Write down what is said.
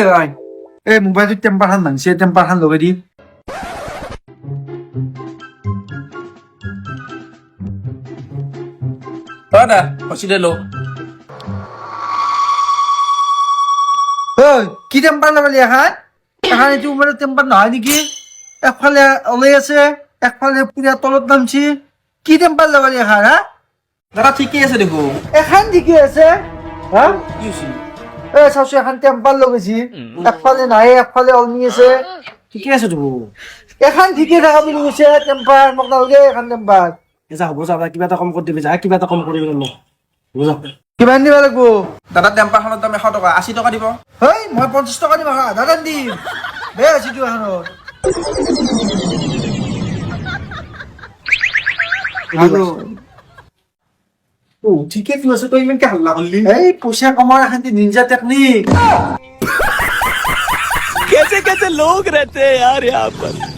ভাই এই মোবাইলটো টেম্পাৰ খান ভাঙছে টেম্পাৰ খান লগাই দি দাদা হচি দে লো কি টেম্পাৰ লগালি এখন এইটো মোবাইলত টেম্পাৰ নহয় নেকি একফালে ওলাই আছে একফালে পুৰা তলত নামছি কি টেম্পাৰ লগালি এখন দাদা ঠিকেই আছে দেখো এখন ঠিকে আছে হা কি হৈছে চাওচোন এখন টেম্পাৰ লগাইছি একফালে নাই একফালে অলমি আছে ঠিকে আছে দেখো এখন ঠিকে থকা বুলি কৈছে টেম্পাৰ মোক নালাগে এখন টেম্পাৰ যা হ'ব যা কিবা এটা কম কৰি দিবি যা কিবা এটা কম কৰি দিবি মোক বুজা কিমান দিব লাগিব দাদা টেম্পাৰখনৰ দাম 100 টকা 80 টকা দিব হেই মই 50 টকা দিম আধা দাম দিম দে আছিটো এখনত ঠিকে তো আছে তই ইমানকে হাল্লা করলি এই পইচা কমাৰ এখন নিনজা টেকনিক कैसे कैसे लोग रहते हैं यार यहाँ पर